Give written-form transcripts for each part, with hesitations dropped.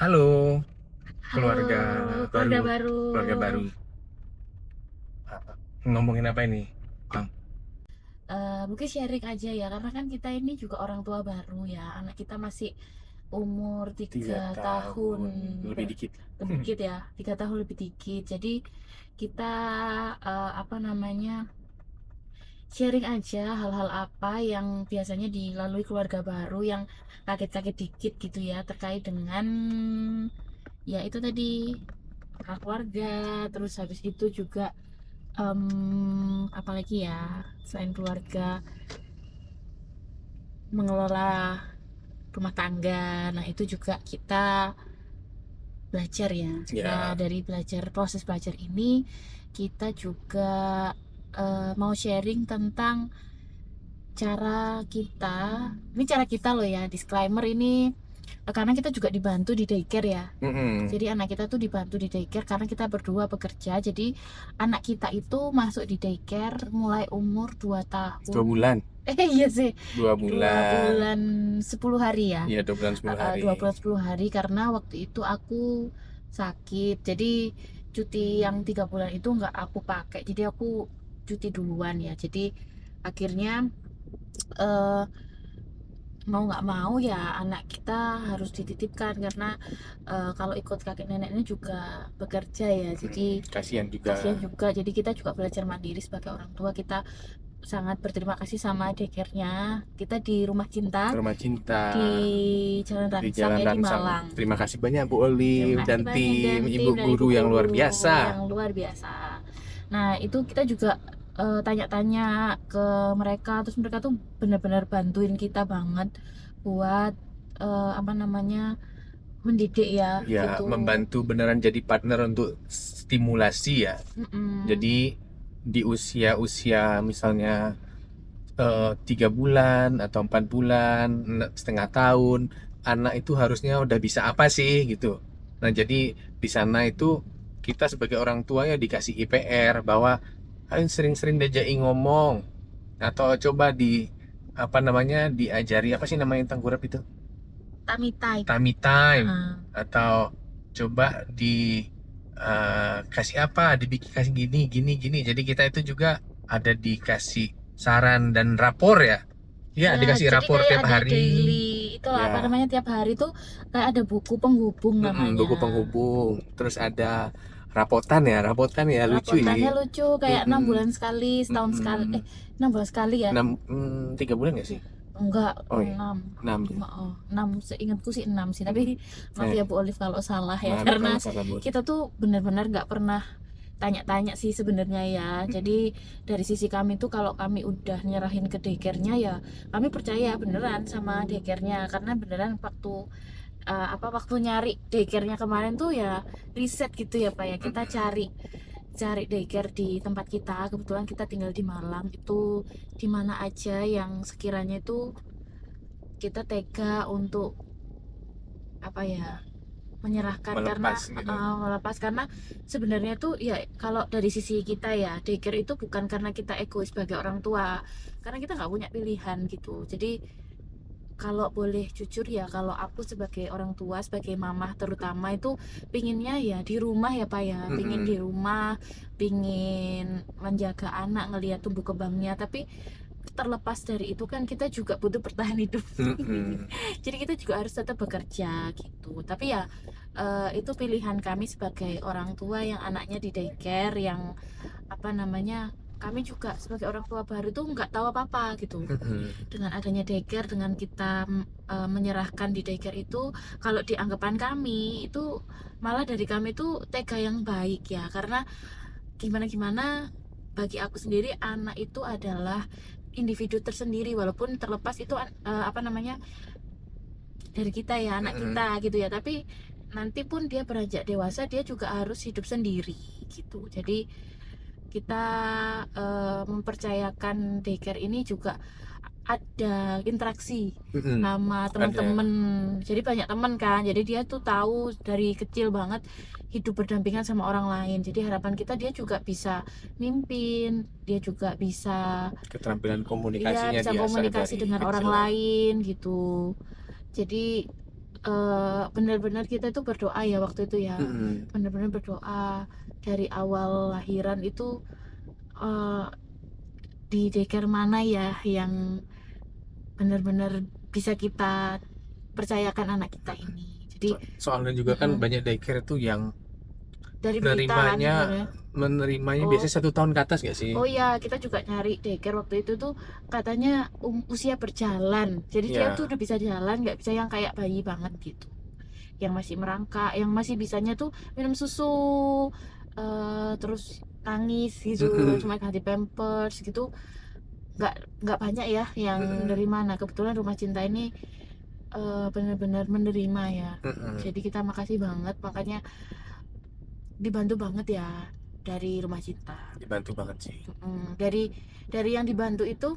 Halo, Halo, keluarga keluarga baru, baru. keluarga baru. Ngomongin apa ini, Bang? Mungkin sharing aja ya, karena kan kita ini juga orang tua baru ya. Anak kita masih umur Tiga 3 tahun tahun lebih dikit. lebih dikit ya, 3 tahun lebih dikit. Jadi kita apa namanya sharing aja hal-hal apa yang biasanya dilalui keluarga baru yang kaget-kaget dikit gitu ya, terkait dengan ya itu tadi hal keluarga. Terus habis itu juga apalagi ya selain keluarga, mengelola rumah tangga. Nah, itu juga kita belajar ya. Nah, Ya, dari proses belajar ini kita juga mau sharing tentang cara kita loh ya, disclaimer ini, karena kita juga dibantu di daycare ya. mm-mm. Jadi anak kita tuh dibantu di daycare karena kita berdua bekerja. Jadi anak kita itu masuk di daycare mulai umur 2 dua tahun. bulan, Iya sih, dua 2 bulan bulan, 10 hari ya. iya 2 bulan 10 hari. 2 bulan 10 hari karena waktu itu aku sakit. Jadi cuti yang 3 bulan itu nggak aku pakai. Jadi aku cuti duluan ya. Jadi akhirnya eh, mau nggak mau ya anak kita harus dititipkan karena kalau ikut kakek neneknya juga bekerja ya. Jadi Kasihan kasihan juga juga. Jadi kita juga belajar mandiri sebagai orang tua. Kita sangat berterima kasih sama daycare-nya. Kita di Rumah Cinta Rumah Cinta di Jalan di Ransang Jalan ya, di Ransang. Malang. Terima kasih banyak Bu Terima Olive kasih dan banyak tim dan ibu tim dan ibu guru yang luar guru biasa. yang luar biasa. Nah, itu kita juga tanya-tanya ke mereka, terus mereka tuh benar-benar bantuin kita banget buat apa namanya, mendidik ya Ya, gitu. membantu beneran jadi partner untuk stimulasi ya. Mm-mm. Jadi di usia-usia misalnya 3 bulan atau 4 bulan, setengah tahun, anak itu harusnya udah bisa apa sih gitu. Nah jadi di sana itu kita sebagai orang tua ya dikasih IPR bahwa ayo sering-sering diajakin ngomong atau coba di apa namanya diajari apa sih namanya tengkurap itu Tummy time. tummy time Heeh. atau coba di kasih apa dibikin kasih gini gini gini jadi kita itu juga ada dikasih saran dan rapor ya. Iya, Ya, dikasih jadi rapor kayak tiap ada hari. daily itu apa Ya, namanya, tiap hari tuh kayak ada buku penghubung namanya. buku penghubung. Terus ada rapotan ya lucu Rapotannya ini. lucu kayak enam Mm-mm, bulan sekali, setahun sekali, mm-mm. 6 bulan sekali ya. 3 bulan nggak sih? Enggak, Oh iya, 6. 6 ya. Oh, 6 seingatku sih 6 sih, tapi Mm. maaf Eh, ya Bu Olive kalau salah ya. maaf Karena kalau salah Bu. kita tuh benar-benar nggak pernah tanya-tanya sih sebenarnya ya. Jadi dari sisi kami tuh kalau kami udah nyerahin ke daycare-nya ya kami percaya beneran sama daycare-nya, karena beneran waktu waktu nyari daycare-nya kemarin tuh ya riset gitu ya Pak ya. Kita cari cari daycare di tempat kita. Kebetulan kita tinggal di Malang, itu di mana aja yang sekiranya itu kita tega untuk apa ya, menyerahkan, karena Melepas gitu. melepas. Karena sebenarnya tuh ya kalau dari sisi kita ya daycare itu bukan karena kita egois sebagai orang tua, karena kita nggak punya pilihan gitu. Jadi kalau boleh jujur ya, kalau aku sebagai orang tua, sebagai mamah terutama, itu pinginnya ya di rumah ya Pak ya, pingin di Mm-mm, rumah, pingin menjaga anak, ngelihat tumbuh kembangnya. Tapi terlepas dari itu kan kita juga butuh bertahan hidup. mm-mm. Jadi kita juga harus tetap bekerja gitu. Tapi ya itu pilihan kami sebagai orang tua yang anaknya di daycare, yang apa namanya, kami juga sebagai orang tua baru tuh nggak tahu apa-apa gitu. Mm-mm. Dengan adanya daycare, dengan kita menyerahkan di daycare itu, kalau di anggapan kami itu malah dari kami tuh tega yang baik ya. Karena gimana gimana, bagi aku sendiri anak itu adalah individu tersendiri, walaupun terlepas itu apa namanya, dari kita ya, anak Mm-mm. kita gitu ya. Tapi nanti pun dia beranjak dewasa, dia juga harus hidup sendiri gitu. Jadi kita mempercayakan daycare ini juga ada interaksi Mm-mm. sama Ada. teman-teman. Jadi banyak teman kan, jadi dia tuh tahu dari kecil banget hidup berdampingan sama orang lain. Jadi harapan kita dia juga bisa mimpin, dia juga bisa, Keterampilan iya, komunikasinya bisa diasah komunikasi dari dengan orang kecil ya. lain gitu. Jadi benar-benar kita itu berdoa ya waktu itu ya, Mm-mm. benar-benar berdoa dari awal lahiran itu, eee, di daycare mana ya yang benar-benar bisa kita percayakan anak kita ini. Jadi Soalnya juga kan mhm, banyak daycare tuh yang dari berita kan menerimanya sebenarnya. menerimanya Oh biasanya 1 tahun ke atas gak sih? oh ya, kita juga nyari daycare waktu itu tuh katanya usia berjalan. Jadi dia tuh Ya. udah bisa jalan, nggak bisa yang kayak bayi banget gitu. Yang masih merangkak, yang masih bisanya tuh minum susu, terus nangis gitu, Mm-mm. cuma ganti pampers gitu. nggak nggak banyak ya yang dari Mm-mm. mana. Kebetulan Rumah Cinta ini benar-benar menerima ya. Mm-mm. Jadi kita makasih banget, makanya dibantu banget ya dari Rumah Cinta. Dibantu banget sih. Dari yang dibantu itu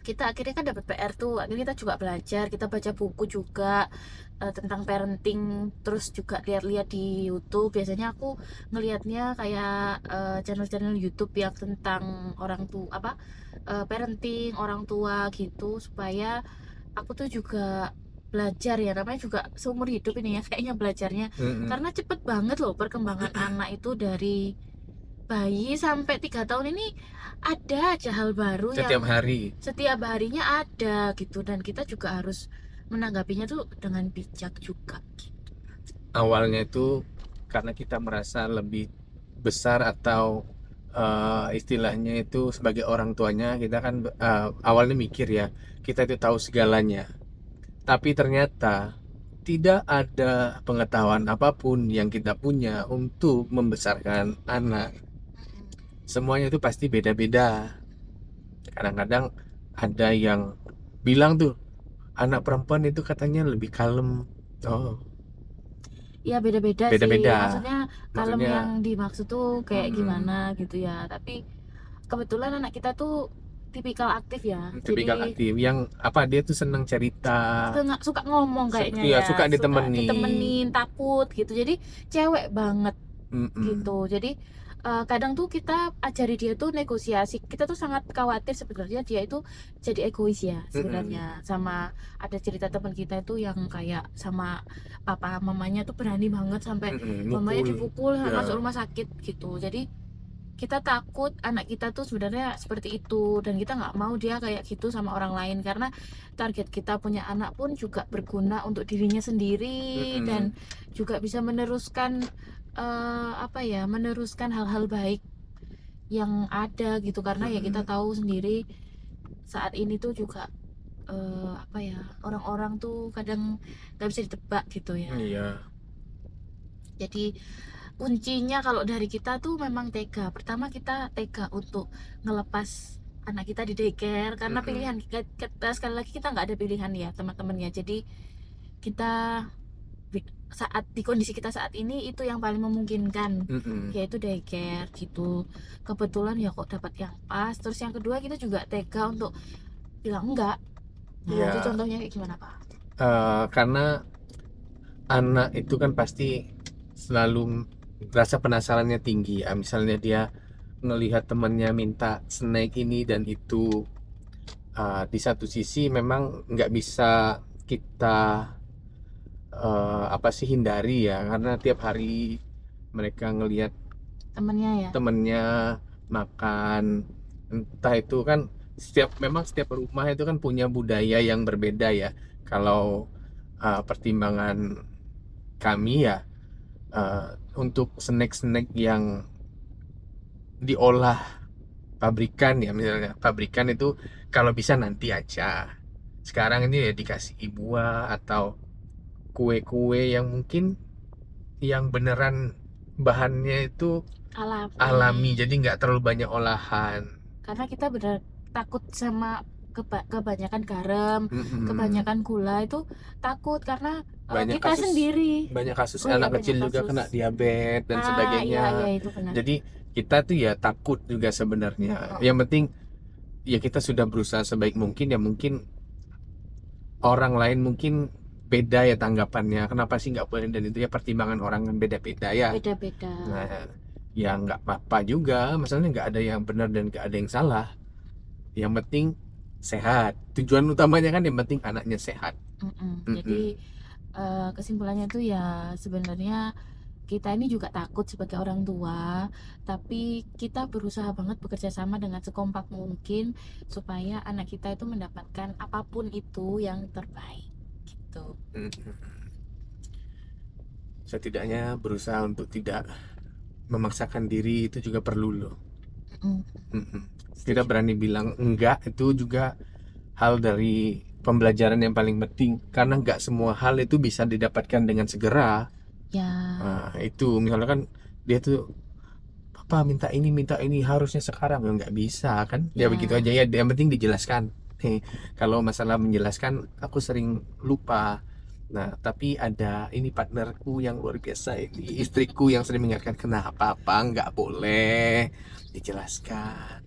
kita akhirnya kan dapat PR tuh, akhirnya kita juga belajar, kita baca buku juga tentang parenting, terus juga lihat-lihat di YouTube. Biasanya aku ngelihatnya kayak channel-channel YouTube yang tentang orang tua apa, parenting orang tua gitu, supaya aku tuh juga belajar ya, namanya juga seumur hidup ini ya kayaknya belajarnya, Mm-mm. karena cepet banget loh perkembangan anak itu dari bayi sampai 3 tahun ini ada aja hal baru yang Setiap hari. setiap harinya ada gitu, dan kita juga harus menanggapinya tuh dengan bijak juga gitu. Awalnya itu karena kita merasa lebih besar atau istilahnya itu sebagai orang tuanya kita kan awalnya mikir ya kita itu tahu segalanya. Tapi ternyata tidak ada pengetahuan apapun yang kita punya untuk membesarkan anak. Semuanya itu pasti beda-beda. Kadang-kadang ada yang bilang tuh anak perempuan itu katanya lebih kalem. Oh, Ya beda-beda sih, beda-beda. maksudnya kalem Maksudnya yang dimaksud tuh kayak mm, gimana gitu ya, tapi kebetulan anak kita tuh tipikal aktif ya, jadi tipikal aktif yang apa dia tuh seneng cerita, suka ngomong kayaknya ya ya, suka suka ditemani. ditemenin, takut gitu, jadi cewek banget Mm-mm. gitu. Jadi kadang tuh kita ajari dia tuh negosiasi. Kita tuh sangat khawatir sebenarnya dia itu jadi egois ya Mm-mm. sebenarnya. Sama ada cerita teman kita itu yang kayak sama papa mamanya tuh berani banget sampai Mm-mm. mamanya Mukul dipukul masuk ya. rumah sakit gitu. Jadi kita takut anak kita tuh sebenarnya seperti itu, dan kita nggak mau dia kayak gitu sama orang lain, karena target kita punya anak pun juga berguna untuk dirinya sendiri, Mm-mm. dan juga bisa meneruskan apa ya, meneruskan hal-hal baik yang ada gitu, karena ya kita Mm-mm. tahu sendiri saat ini tuh juga apa ya, orang-orang tuh kadang nggak bisa ditebak gitu ya. Iya. Jadi kuncinya kalau dari kita tuh memang tega. Pertama kita tega untuk ngelepas anak kita di daycare, karena Mm-mm. pilihan kita sekali lagi kita nggak ada pilihan ya teman-teman ya. Jadi kita saat di kondisi kita saat ini itu yang paling memungkinkan, Mm-mm. yaitu daycare gitu. Kebetulan ya kok dapat yang pas. Terus yang kedua kita juga tega untuk bilang enggak. Nah itu Ya, contohnya kayak gimana Pak? karena anak itu kan pasti selalu rasa penasarannya tinggi ya. Misalnya dia ngelihat temannya minta snack ini dan itu, di satu sisi memang nggak bisa kita apa sih hindari ya, karena tiap hari mereka ngelihat Temennya ya. temennya makan, entah itu kan setiap rumah itu kan punya budaya yang berbeda ya. Kalau pertimbangan kami ya, untuk snack-snack yang diolah pabrikan ya, misalnya pabrikan itu kalau bisa nanti aja. Sekarang ini ya dikasih buah atau kue-kue yang mungkin yang beneran bahannya itu Alami. alami, jadi nggak terlalu banyak olahan. Karena kita benar takut sama kebanyakan garam, Mm-mm. kebanyakan gula itu, takut karena banyak kita kasus sendiri. banyak kasus Oh ya anak banyak kecil juga kasus. kena diabetes dan Nah iya iya sebagainya. itu benar. Jadi kita tuh ya takut juga sebenarnya. Oh, Yang penting ya kita sudah berusaha sebaik mungkin ya, mungkin orang lain mungkin beda ya tanggapannya. Kenapa sih nggak boleh, dan itu ya pertimbangan orang kan beda-beda ya. beda-beda. Nah, ya nggak apa-apa juga. Masalahnya nggak ada yang benar dan nggak ada yang salah. Yang penting sehat. Tujuan utamanya kan yang penting anaknya sehat. Mm-mm. Jadi Mm-mm. Kesimpulannya tuh ya sebenarnya kita ini juga takut sebagai orang tua, tapi kita berusaha banget bekerja sama dengan sekompak mungkin supaya anak kita itu mendapatkan apapun itu yang terbaik gitu. Mm. Setidaknya berusaha untuk tidak memaksakan diri itu juga perlu loh. Mm, Mm-mm. Kita setuju. berani bilang enggak itu juga hal dari pembelajaran yang paling penting, karena nggak semua hal itu bisa didapatkan dengan segera. Ya, Nah, itu misalnya kan dia tuh papa minta ini harusnya sekarang, ya nggak bisa kan, ya begitu ya, aja ya, yang penting dijelaskan. Nih, kalau masalah menjelaskan aku sering lupa. Nah, tapi ada ini partnerku yang luar biasa, ini istriku yang sering mengingatkan kenapa apa nggak boleh dijelaskan.